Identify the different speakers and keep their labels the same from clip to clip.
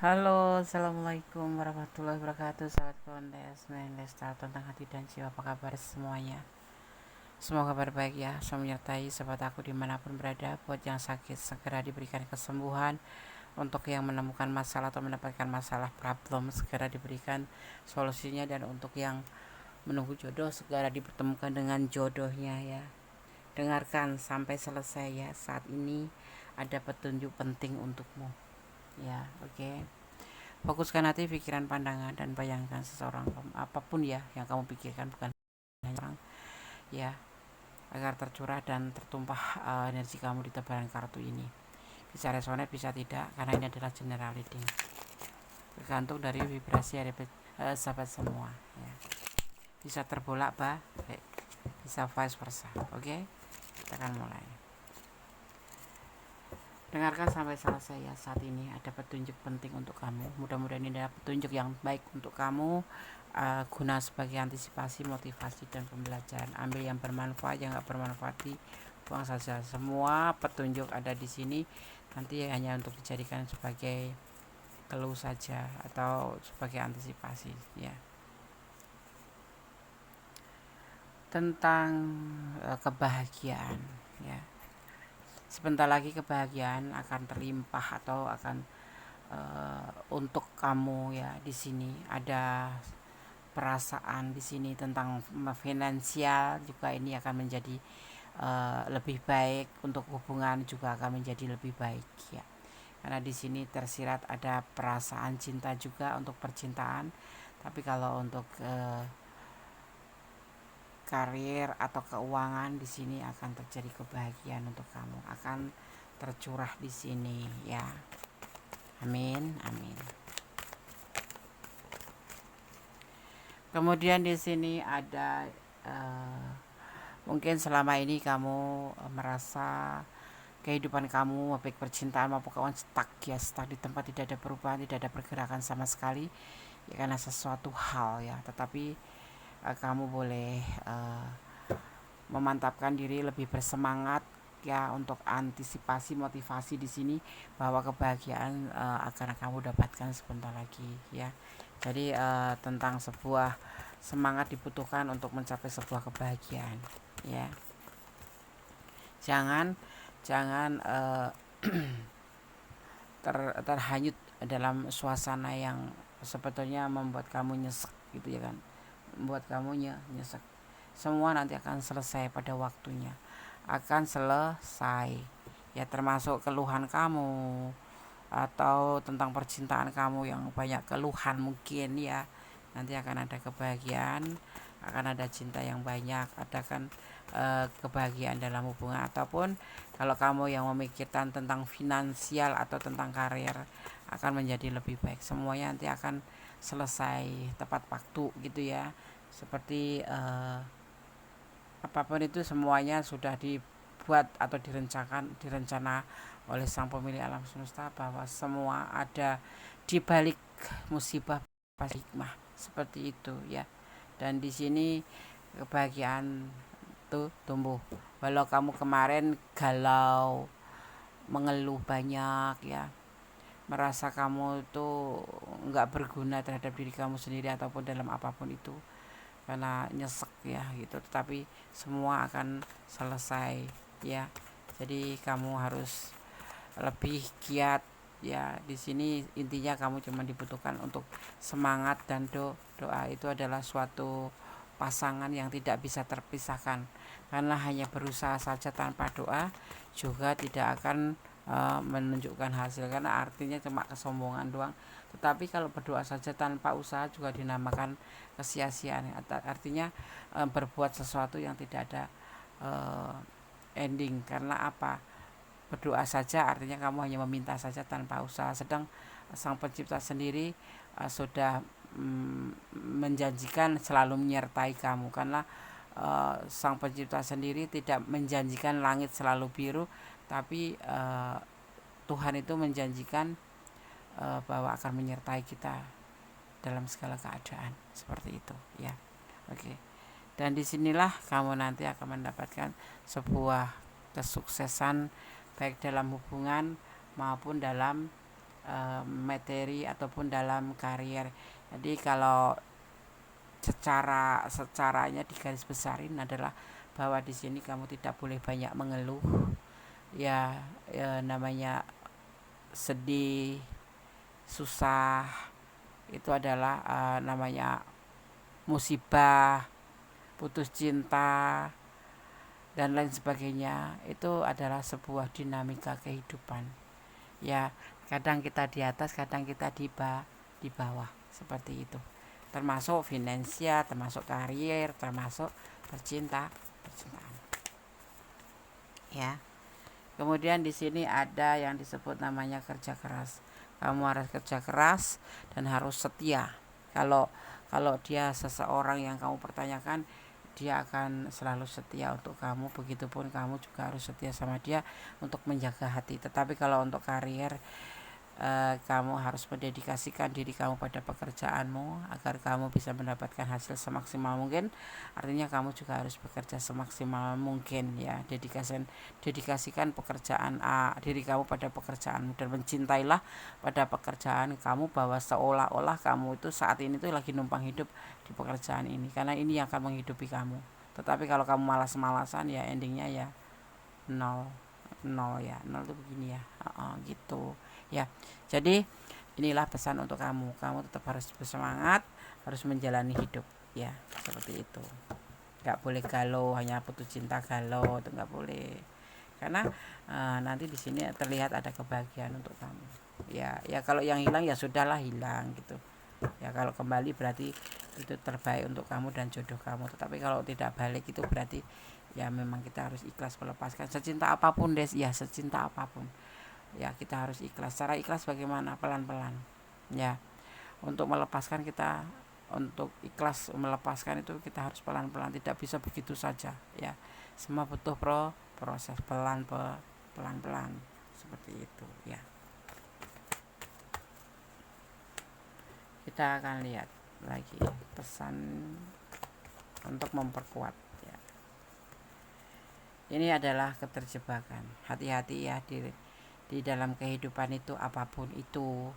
Speaker 1: Halo, assalamualaikum warahmatullahi wabarakatuh. Sahabat Kondes, Lesta tentang hati dan jiwa. Apa kabar semuanya? Semoga kabar baik ya. Saya menyertai sahabat aku dimanapun berada. Buat yang sakit segera diberikan kesembuhan. Untuk yang menemukan masalah atau mendapatkan masalah problem segera diberikan solusinya. Dan untuk yang menunggu jodoh segera dipertemukan dengan jodohnya ya. Dengarkan sampai selesai ya. Saat ini ada petunjuk penting untukmu. Ya, oke. Fokuskan hati, pikiran, pandangan, dan bayangkan seseorang apapun ya yang kamu pikirkan, bukan hanya orang ya, agar tercurah dan tertumpah energi kamu di tebaran kartu ini. Bisa resonate, bisa tidak, karena ini adalah general reading. Tergantung dari vibrasi dari sahabat semua. Ya. Bisa terbolak, bisa vice versa. Oke, kita akan mulai. Dengarkan sampai selesai ya. Saat ini ada petunjuk penting untuk kamu. Mudah-mudahan ini adalah petunjuk yang baik untuk kamu, guna sebagai antisipasi, motivasi, dan pembelajaran. Ambil yang bermanfaat, yang nggak bermanfaat buang saja. Semua petunjuk ada di sini nanti hanya untuk dijadikan sebagai keluh saja atau sebagai antisipasi ya. Tentang kebahagiaan ya. Sebentar lagi kebahagiaan akan terlimpah atau akan untuk kamu ya. Di sini ada perasaan di sini tentang finansial juga, ini akan menjadi lebih baik. Untuk hubungan juga akan menjadi lebih baik ya, karena di sini tersirat ada perasaan cinta juga untuk percintaan. Tapi kalau untuk karir atau keuangan, di sini akan terjadi kebahagiaan untuk kamu, akan tercurah di sini ya. Amin, amin. Kemudian di sini ada mungkin selama ini kamu merasa kehidupan kamu baik percintaan maupun kawan stuck ya, stuck di tempat, tidak ada perubahan, tidak ada pergerakan sama sekali ya, karena sesuatu hal ya. Tetapi kamu boleh memantapkan diri, lebih bersemangat ya, untuk antisipasi, motivasi di sini bahwa kebahagiaan akan kamu dapatkan sebentar lagi ya. Jadi tentang sebuah semangat dibutuhkan untuk mencapai sebuah kebahagiaan ya. Jangan terhanyut dalam suasana yang sebetulnya membuat kamu nyesek gitu ya kan, membuat kamu nyesek. Semua nanti akan selesai pada waktunya, akan selesai ya, termasuk keluhan kamu atau tentang percintaan kamu yang banyak keluhan mungkin ya. Nanti akan ada kebahagiaan, akan ada cinta yang banyak, ada kan kebahagiaan dalam hubungan. Ataupun kalau kamu yang memikirkan tentang finansial atau tentang karir, akan menjadi lebih baik. Semuanya nanti akan selesai tepat waktu gitu ya. Seperti apapun itu semuanya sudah dibuat atau direncana oleh sang pemilik alam semesta, bahwa semua ada di balik musibah pasti hikmah, seperti itu ya. Dan di sini kebahagiaan tuh tumbuh. Walau kamu kemarin galau, mengeluh banyak ya, merasa kamu tuh nggak berguna terhadap diri kamu sendiri ataupun dalam apapun itu, karena nyesek ya gitu, tetapi semua akan selesai ya. Jadi kamu harus lebih giat ya. Di sini intinya kamu cuma dibutuhkan untuk semangat dan doa. Itu adalah suatu pasangan yang tidak bisa terpisahkan, karena hanya berusaha saja tanpa doa juga tidak akan menunjukkan hasil, karena artinya cuma kesombongan doang. Tetapi kalau berdoa saja tanpa usaha juga dinamakan kesia-siaan, artinya berbuat sesuatu yang tidak ada ending. Karena apa? Berdoa saja artinya kamu hanya meminta saja tanpa usaha, sedang sang pencipta sendiri sudah menjanjikan selalu menyertai kamu. Karena sang pencipta sendiri tidak menjanjikan langit selalu biru, tapi Tuhan itu menjanjikan bahwa akan menyertai kita dalam segala keadaan, seperti itu ya. Oke. Dan disinilah kamu nanti akan mendapatkan sebuah kesuksesan baik dalam hubungan maupun dalam materi ataupun dalam karier. Jadi kalau secaranya digaris besarin adalah bahwa di sini kamu tidak boleh banyak mengeluh, ya, namanya sedih, susah, itu adalah namanya musibah, putus cinta dan lain sebagainya. Itu adalah sebuah dinamika kehidupan, ya. Kadang kita di atas, kadang kita di bawah, seperti itu, termasuk finansial, termasuk karier, termasuk percintaan, ya. Kemudian di sini ada yang disebut namanya kerja keras. Kamu harus kerja keras dan harus setia. Kalau kalau dia seseorang yang kamu pertanyakan, dia akan selalu setia untuk kamu. Begitupun kamu juga harus setia sama dia untuk menjaga hati. Tetapi kalau untuk karier, kamu harus mendedikasikan diri kamu pada pekerjaanmu agar kamu bisa mendapatkan hasil semaksimal mungkin. Artinya kamu juga harus bekerja semaksimal mungkin, ya. Dedikasikan pekerjaan diri kamu pada pekerjaanmu dan mencintailah pada pekerjaan kamu, bahwa seolah-olah kamu itu saat ini tuh lagi numpang hidup di pekerjaan ini, karena ini yang akan menghidupi kamu. Tetapi kalau kamu malas-malasan, ya endingnya ya nol. Nol, ya, nol tuh begini, ya. Gitu, ya. Jadi inilah pesan untuk kamu tetap harus bersemangat, harus menjalani hidup, ya, seperti itu. Nggak boleh galau, hanya putus cinta galau, itu nggak boleh, karena nanti di sini terlihat ada kebahagiaan untuk kamu, ya. Ya kalau yang hilang ya sudahlah, hilang gitu, ya. Kalau kembali berarti itu terbaik untuk kamu dan jodoh kamu. Tetapi kalau tidak balik, itu berarti ya memang kita harus ikhlas melepaskan. Secinta apapun, Des, ya, secinta apapun, ya, kita harus ikhlas. Cara ikhlas bagaimana? Pelan-pelan, ya. Untuk melepaskan, kita untuk ikhlas melepaskan itu kita harus pelan-pelan, tidak bisa begitu saja, ya. Semua butuh proses, pelan-pelan, seperti itu, ya. Kita akan lihat lagi pesan untuk memperkuat, ya. Ini adalah keterjebakan. Hati-hati, ya, di dalam kehidupan itu, apapun itu,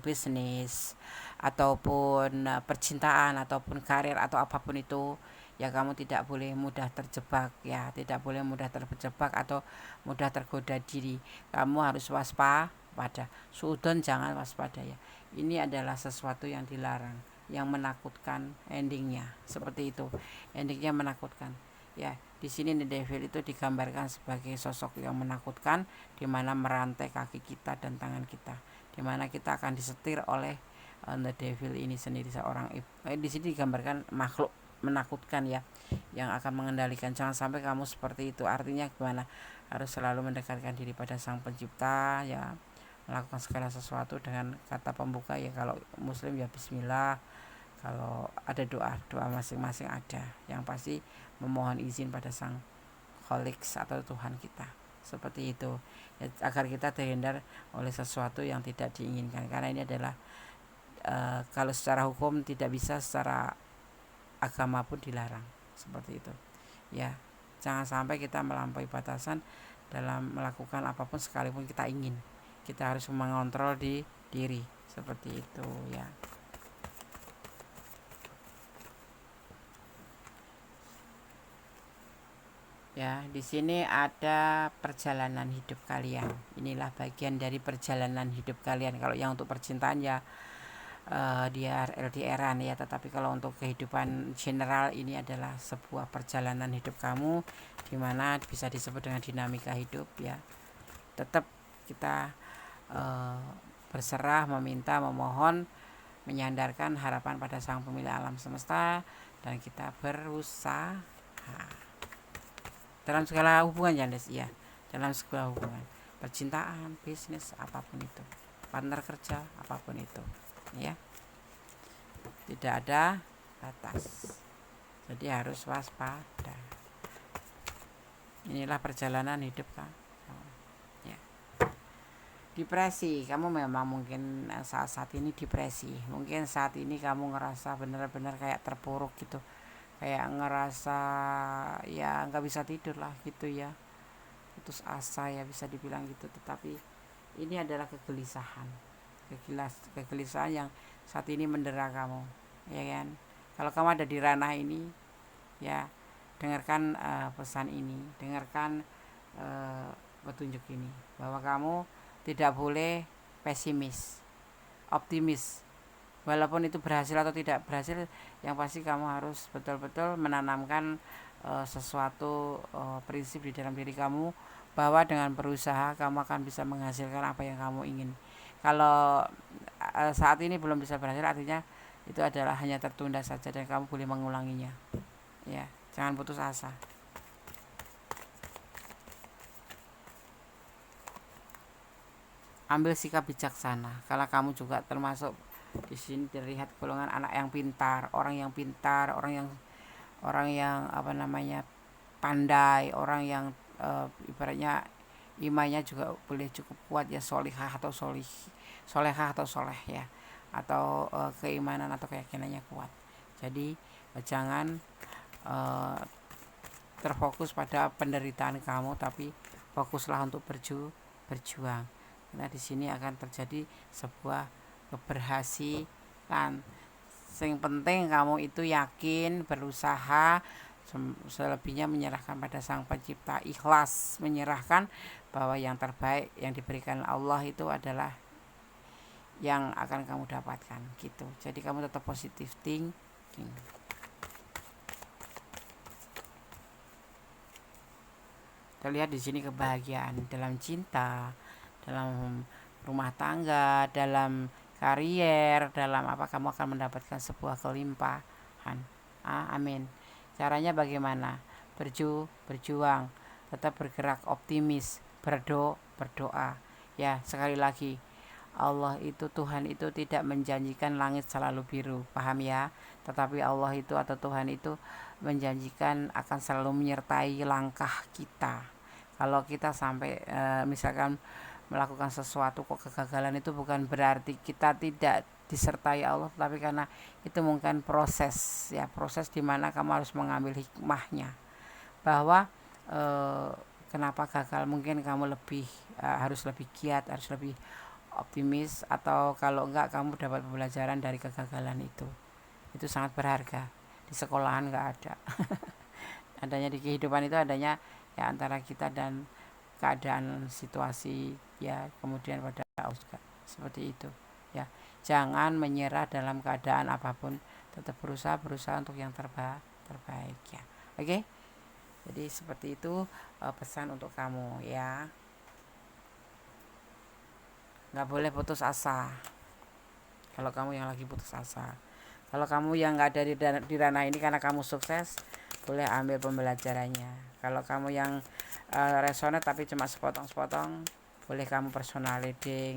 Speaker 1: bisnis ataupun percintaan ataupun karir atau apapun itu, ya, kamu tidak boleh mudah terjebak, ya, tidak boleh mudah terjebak atau mudah tergoda diri. Kamu harus waspada, suudon jangan waspada, ya. Ini adalah sesuatu yang dilarang, yang menakutkan endingnya, seperti itu. Endingnya menakutkan, ya. Di sini The Devil itu digambarkan sebagai sosok yang menakutkan, di mana merantai kaki kita dan tangan kita, di mana kita akan disetir oleh The Devil ini sendiri, seorang di sini digambarkan makhluk menakutkan, ya, yang akan mengendalikan. Jangan sampai kamu seperti itu. Artinya gimana? Harus selalu mendekatkan diri pada Sang Pencipta, ya, melakukan segala sesuatu dengan kata pembuka, ya. Kalau muslim ya bismillah, kalau ada doa masing-masing ada, yang pasti memohon izin pada Sang Khalik atau Tuhan kita, seperti itu, ya, agar kita terhindar oleh sesuatu yang tidak diinginkan. Karena ini adalah kalau secara hukum tidak bisa, secara agama pun dilarang, seperti itu, ya. Jangan sampai kita melampaui batasan dalam melakukan apapun sekalipun kita ingin. Kita harus mengontrol diri, seperti itu, ya. Ya, di sini ada perjalanan hidup kalian. Inilah bagian dari perjalanan hidup kalian. Kalau yang untuk percintaan, ya, dia LDRan, ya. Tetapi kalau untuk kehidupan general, ini adalah sebuah perjalanan hidup kamu, dimana bisa disebut dengan dinamika hidup, ya. Tetap kita berserah, meminta, memohon, menyandarkan harapan pada Sang Pemilik alam semesta, dan kita berusaha dalam segala hubungan, ya, ya, dalam segala hubungan, percintaan, bisnis, apapun itu, partner kerja, apapun itu, ya, tidak ada batas. Jadi harus waspada. Inilah perjalanan hidup, kan, ya. Depresi, kamu memang mungkin saat ini depresi. Mungkin saat ini kamu ngerasa benar-benar kayak terpuruk gitu, kayak ngerasa ya nggak bisa tidur lah gitu, ya, putus asa, ya, bisa dibilang gitu. Tetapi ini adalah kegelisahan, kegelisahan yang saat ini mendera kamu, ya kan? Kalau kamu ada di ranah ini, ya dengarkan pesan ini, dengarkan petunjuk ini, bahwa kamu tidak boleh pesimis, optimis. Walaupun itu berhasil atau tidak berhasil, yang pasti kamu harus betul-betul menanamkan sesuatu prinsip di dalam diri kamu, bahwa dengan berusaha kamu akan bisa menghasilkan apa yang kamu ingin. Kalau saat ini belum bisa berhasil, artinya itu adalah hanya tertunda saja dan kamu boleh mengulanginya. Ya, jangan putus asa. Ambil sikap bijaksana. Kalau kamu juga termasuk di sini terlihat golongan anak yang pintar, orang yang apa namanya pandai, orang yang ibaratnya imannya juga boleh cukup kuat, ya solihah atau solehah atau soleh, ya, atau keimanan atau keyakinannya kuat. Jadi jangan terfokus pada penderitaan kamu, tapi fokuslah untuk berjuang. Karena di sini akan terjadi sebuah keberhasilan. Yang penting kamu itu yakin, berusaha, selebihnya menyerahkan pada Sang Pencipta, ikhlas menyerahkan bahwa yang terbaik yang diberikan Allah itu adalah yang akan kamu dapatkan, gitu. Jadi kamu tetap positive thinking. Terlihat di sini kebahagiaan dalam cinta, dalam rumah tangga, dalam karier, dalam apa, kamu akan mendapatkan sebuah kelimpahan. Amin. Caranya bagaimana? Berjuang, tetap bergerak, optimis, berdoa. Ya, sekali lagi, Allah itu, Tuhan itu tidak menjanjikan langit selalu biru, paham ya? Tetapi Allah itu atau Tuhan itu menjanjikan akan selalu menyertai langkah kita. Kalau kita sampai misalkan melakukan sesuatu kok kegagalan, itu bukan berarti kita tidak disertai Allah, tapi karena itu mungkin proses, ya, proses dimana kamu harus mengambil hikmahnya, bahwa kenapa gagal, mungkin kamu harus lebih giat, harus lebih optimis, atau kalau enggak kamu dapat pembelajaran dari kegagalan itu sangat berharga. Di sekolahan enggak ada. Adanya di kehidupan itu adanya ya antara kita dan keadaan situasi, ya, kemudian pada juga seperti itu, ya. Jangan menyerah dalam keadaan apapun, tetap berusaha untuk yang terbaik, ya. Oke. Jadi seperti itu pesan untuk kamu, ya. Nggak boleh putus asa. Kalau kamu yang lagi putus asa, kalau kamu yang nggak ada di ranah ini karena kamu sukses, boleh ambil pembelajarannya. Kalau kamu yang resonate tapi cuma sepotong-sepotong, boleh kamu personal reading.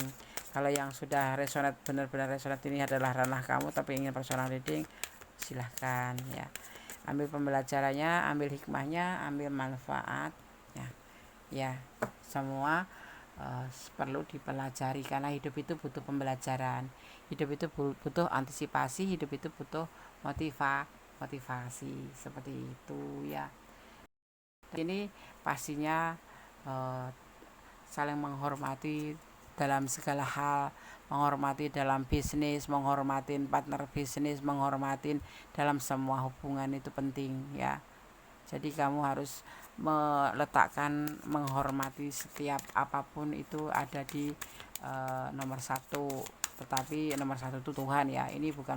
Speaker 1: Kalau yang sudah resonate, benar-benar resonate, ini adalah ranah kamu tapi ingin personal reading, silahkan, ya. Ambil pembelajarannya, ambil hikmahnya, ambil manfaatnya, ya. Semua perlu dipelajari, karena hidup itu butuh pembelajaran, hidup itu butuh antisipasi, hidup itu butuh motivasi, seperti itu, ya. Ini pastinya saling menghormati dalam segala hal, menghormati dalam bisnis, menghormati partner bisnis, menghormati dalam semua hubungan itu penting, ya. Jadi kamu harus meletakkan menghormati setiap apapun itu ada di nomor satu, tetapi nomor satu itu Tuhan, ya. Ini bukan